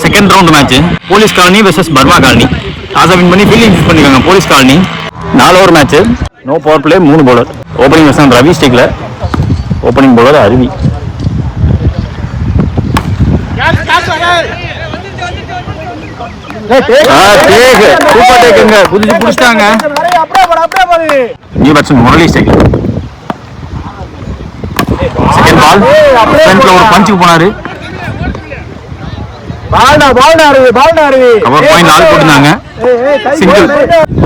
Second round match police colony versus Burma colony. டாஸை win பண்ணி fielding choose பண்ணிருக்காங்க police colony. 4 over match, no power play, 3 bowler. Opening வெர்சன் ரவி ஸ்டிக்ல, opening bowler Aruvi. New batsman Murali ஸ்டிக்ல. Second ball ஃப்ரண்ட்ல ஒரு பஞ்சுக்கு போனாரு. கவர் பாயிண்ட் 4 போட்டுருந்தாங்க. சிங்கிள்.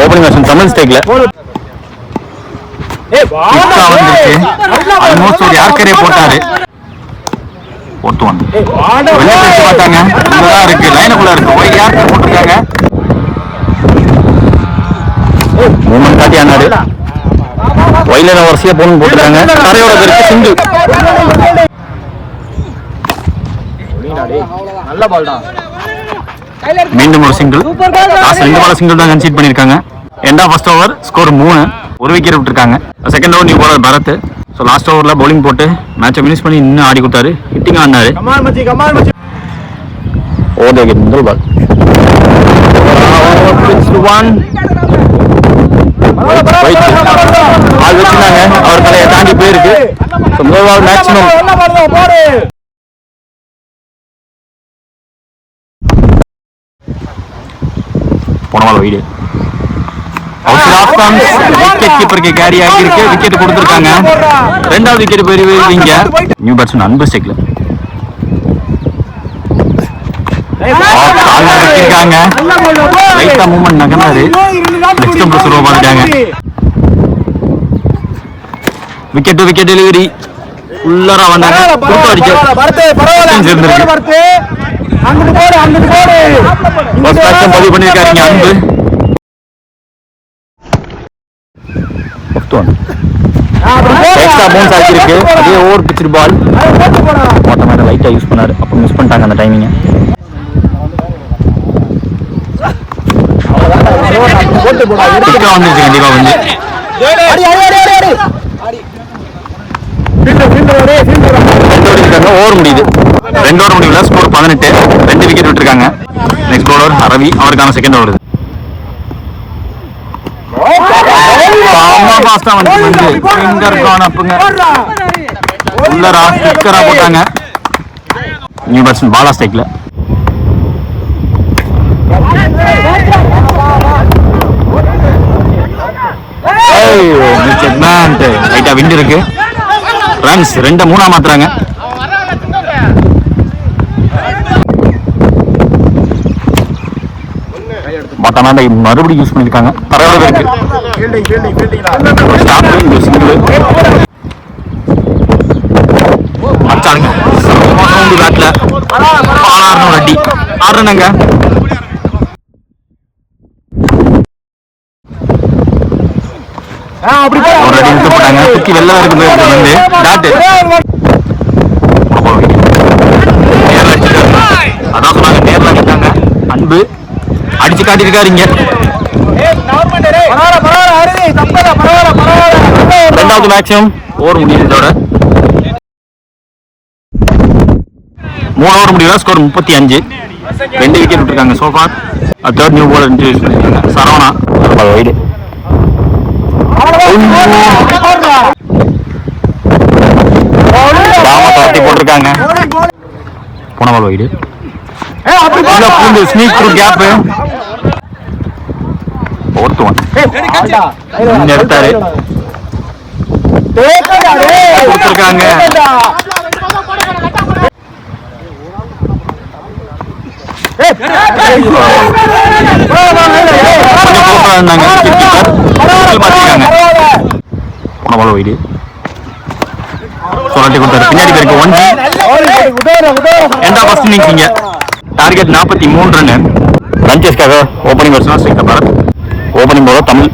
ஓப்பனிங் வெர்சன் தமிழ் ஸ்டிக்ல. ஆல்மோஸ்ட் ஒரு யார்கரே போட்டாரு. பார்த்தாங்க இருக்கு, லைனுக்குள்ள இருக்கு. ஒயிட் யார்கர் போட்டிருக்காங்க. மூமெண்ட் காட்டி ஆனாரு. ஒயில வரிசையா போன் போட்டிருக்காங்க. தரையோட இருக்கு. சிங்கிள். மீண்டும் ஒரு சிங்கிள். லாஸ்ட் 2 பால் சிங்கிள் தான் கன்சீட் பண்ணிருக்காங்க. End of first over score 3. ஒரு விக்கெட் விட்டுருக்காங்க. Second over new bowler Bharat. So last ஓவர்ல பவுலிங் போட்டு மேட்சை ஃபினிஷ் பண்ணி இன்னும் ஆடி கொடுத்தாரு. ஹிட்டிங் ஆனாரு. ஓவர் விக்கெட் முதல் பால். ஆள் வச்சிருந்தாங்க. அவர் தலையை தாண்டி போயிருக்கு. முதல் பால் மேக்ஸிமம். போனவால் வைடு. விக்கெட் கீப்பருக்கு கேரி ஆகியிருக்கு. விக்கெட் கொடுத்திருக்காங்க. 2வது விக்கெட் போயிருவீங்க. நியூ பேட்ஸ்மேன் அன்பு ஸ்டிக்ல. லைட்டா மூவ்மெண்ட் நகர்ந்தாரு. நெக்ஸ்ட் நம்பர் சுரோ பண்ணிட்டாங்க. Wicket to wicket delivery. உள்ளரா வந்தாங்க. குறுக்க அடிச்சு பதிவு பண்ணிருக்காருங்க அன்பு. அதே ஓவர் பிச்சு பால் லைட்டா யூஸ் பண்ணாரு. அப்ப மிஸ் பண்ணிட்டாங்க அந்த டைமிங். ஓவர் முடியுது. 2 ஓவர் முடிவுல ஸ்கோர் 18. 2 விக்கெட் விட்டுருக்காங்க. Next bowler Ravi. அவருக்கான செகண்ட் ஓவர். போட்டாங்க. நியூ பேட்ஸ்மேன் பாலா ஸ்ட்ரைக்ல. லைட்டா விண்ட் இருக்கு. ரன்ஸ் 2-3 மாத்துறாங்க. மறுபடியும் யூஸ் பண்ணிருக்காங்க. பரவாயில்ல இருக்கு. அடி ஆடுறங்க. ஒரு அடி இழுத்து போட்டாங்க. தூக்கி வெளில இருக்கு. அதான் சொன்னாங்க நேரில் அடித்தாங்க. அன்பு அடிச்சு காட்டியிருக்காரு. இங்க 2வது மேட்சும் ஓவர் முடியுதோட 3 ஓவர் முடியல. ஸ்கோர் 35. 2 விக்கெட் விட்டுருக்காங்க. So far third new bowler introduce பண்ணிருக்காங்க. சரவணா வைடு. போட்டிருக்காங்க. போன ball wide. Sneak through gap. எடுத்தாரு. கொடுத்திருக்காங்க. போன பால் வைடு. சொல்லி கொடுத்தாரு. பின்னாடி பேருக்கு 1 எண்ட் ஆஃப் ஃபர்ஸ்ட் இன்னிங்ஸ். இங்க டார்கெட் 43 ரன். லஞ்சஸ்க்காக opening batsman Srikar Bharat. Opening bowler Tamil.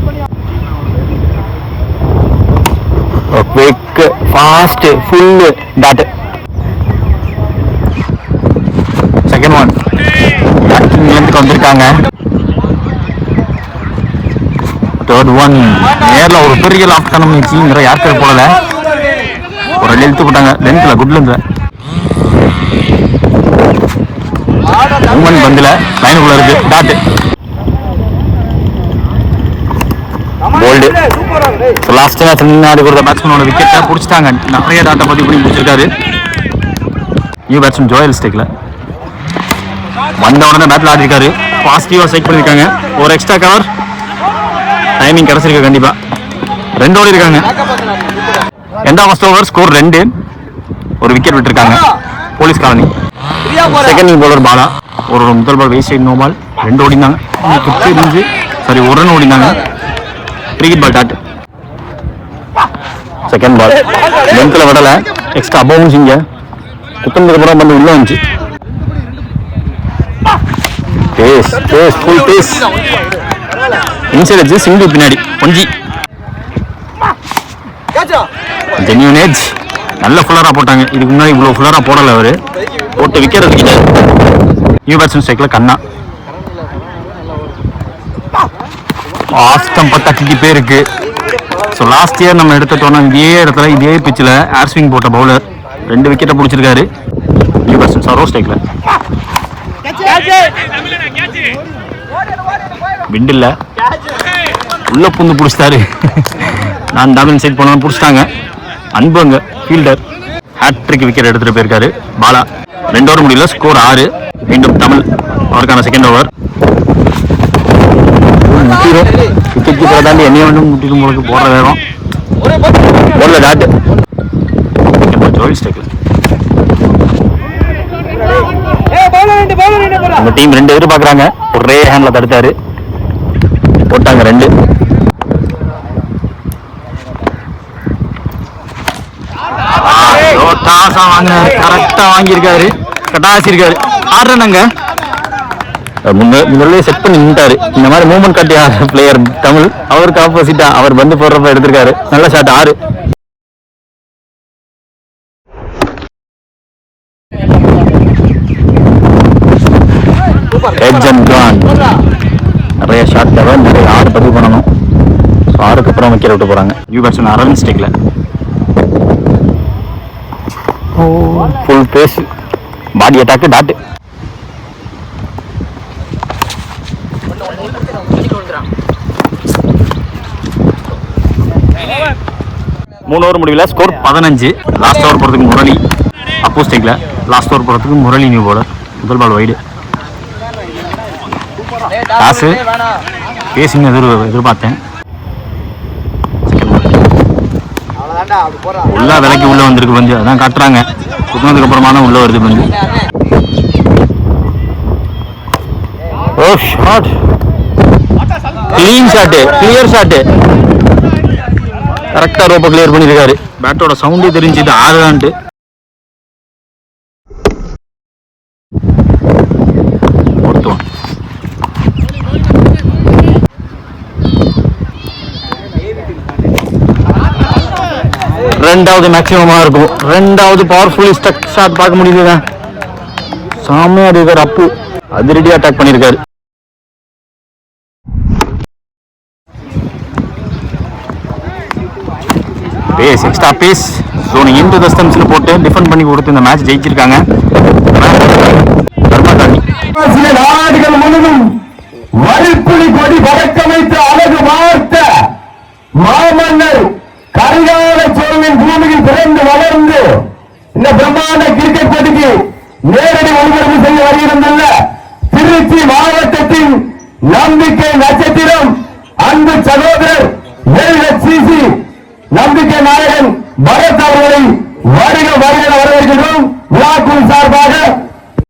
Quick fast full dot. Second one பேட்டிங்லேருந்து வந்திருக்காங்க. தேர்ட் ஒன் நேரில் ஒரு பெரிய லாஃப்டான முயற்சிங்கிற யாருக்கும் போடல. ஒரு அடி இழுத்து போட்டாங்க. லென்த்தில் குட் லென்த்தில். மூமெண்ட் பந்தில் லைனுக்குள்ள இருக்கு. Dot bolt. லாஸ்ட் மேட்ச் முன்னாடி கொடுத்த பேட்ஸ்மேனோட விக்கெட்டை பிடிச்சிட்டாங்க. நிறைய டாட்டை பற்றி இப்படி பிடிச்சிருக்காரு. நியூ பேட்ஸ்மேன் ஜோயல் ஸ்டேக்ல வந்த உடனே பேட்டில் ஆடிருக்காரு. பாசிட்டிவாக ஸ்ட்ரைக் பண்ணியிருக்காங்க. ஒரு எக்ஸ்ட்ரா கவர் டைமிங் கிடச்சிருக்கு. கண்டிப்பாக 2 ஓடி இருக்காங்க. எண்டா ஃபர்ஸ்ட் ஓவர் ஸ்கோர் 2. ஒரு விக்கெட் விட்டுருக்காங்க police colony. Second bowler Bala. ஒரு முதல் பால் வேஸ்ட் நோ பால். 2 ஓடினாங்க. சாரி 1 ரன் ஓடினாங்க. Cricket ball dot. Second ball லென்த்தில் விடலை. எக்ஸ்ட்ரா அபவுன்ஸ் இங்கே குத்தனதுக்கு அப்புறம் வந்து உள்ள வந்துச்சு. ஃபுல் பேஸ் இன்சைட் வச்சு சிங்கிள் பின்னாடி கொஞ்சி ஜென்யூன் ஏஜ். நல்ல ஃபுல்லராக போட்டாங்க. இதுக்கு முன்னாடி இவ்வளோ ஃபுல்லராக போடலை. அவர் போட்டு விக்கெட் எடுத்துக்கிட்டார். நியூ பேட்ஸ்மேன் ஸ்ட்ரைக்கில் கண்ணா. ஆஸ்டம் பத்தா கிட்டி பேருக்கு. ஸோ லாஸ்ட் இயர் நம்ம எடுத்துட்டோம்னா இதே இடத்துல இதே பிச்சில் ஏர் ஸ்விங் போட்ட பவுலர் 2 விக்கெட்டை பிடிச்சிருக்காரு. நியூ பேட்ஸ்மேன் சரோ ஸ்ட்ரைக்கில். விண்டில் உள்ள புந்து பிடிச்சிட்டாரு. நான் தமிழ் சைட் போனாலும் பிடிச்சிட்டாங்க. அன்பு அங்க ஃபீல்டர் ஹேட்ரிக் விக்கெட் எடுத்துட்டு போயிருக்காரு. பாலா 2 ஓவர் முடியல. ஸ்கோர் 6. மீண்டும் தமிழ் அவருக்கான செகண்ட் ஓவர். விக்கெட் கீப்பரை தாண்டி என்னைய வந்து முட்டிடும் போது போடுற வேகம் போடல. டாட் ஜோயில் ஸ்டேக்கில். அந்த டீம் 2 எதிர்பார்க்குறாங்க. ஒரே ஹேண்ட்ல தடுத்தாரு. போட்டாங்க 2. டாஸா வாங்கினாரு. கரெக்டா வாங்கியிருக்காரு. கட்டாசிருக்காரு. ஆடுறாங்க. முதல்ல செட் பண்ணி நின்ட்டாரு. இந்த மாதிரி மூவ்மெண்ட் காட்டிய பிளேயர் தமிழ். அவருக்கு ஆப்போசிட்டா அவர் பந்து போடுறப்ப எடுத்திருக்காரு. நல்ல ஷாட். 6. நிறைய ஷாட் தேவை. நிறைய 6 பதிவு பண்ணணும். 6க்கு அப்புறம் விக்கெட் விட்டு போறாங்க. நியூ பேட்ஸ்மேன் அரவிந்த் ஸ்டேக்ல full pace body attack. Dot. மூணு ஓவர் முடிவில் ஸ்கோர் 15. லாஸ்ட் ஓவர் போகிறதுக்கு முரளி அப்போ ஸ்டேக்ல. லாஸ்ட் ஓவர் போகிறதுக்கு முரளி நியூ பவுலர். முதல் பால் வைடு. காசு பேசிங்க எதிர்பார்த்தேன். உள்ள விலைக்கு உள்ள வந்திருக்கு பந்து. அதான் காட்டுறாங்க. சுத்தினதுக்கு அப்புறமா தான் உள்ள வருது பந்து. Oh shot. Clean shot. Clear shot. கரெக்டா ரோப்பை கிளியர் பண்ணிருக்காரு. பேட்டோட சவுண்டே தெரிஞ்சுது 6 தான்ட்டு. ரெண்டாவது மேக்ஸிமமா இருக்கும். ரெண்டாவது பவர்ஃபுல் ஸ்டக் ஷாட் பார்க்க முடியுது. சாமியா இருக்காரு. அப்பு அதிரடி அட்டாக் பண்ணிருக்காரு. Pace extra pace zone into the ஸ்டம்ப்ஸ்ல போட்டு டிஃபெண்ட் பண்ணி கொடுத்து இந்த மேட்ச் ஜெயிச்சிருக்காங்க. நாடுகள் முழுவதும் வரிப்புலி கொடி பறக்க வைத்த அழகு வார்த்த மாமன்னர் கரிகால சோழனின் பூமியில் பிறந்து வளர்ந்து இந்த பிரம்மாண்ட கிரிக்கெட் போட்டிக்கு நேரடி ஒளிபரப்பு செய்ய வருகிறதுள்ள திருச்சி மாவட்டத்தின் நம்பிக்கை நட்சத்திரம் அன்பு சகோதரர் LHCC நம்பிக்கை நாயகன் பரத் அவர்களை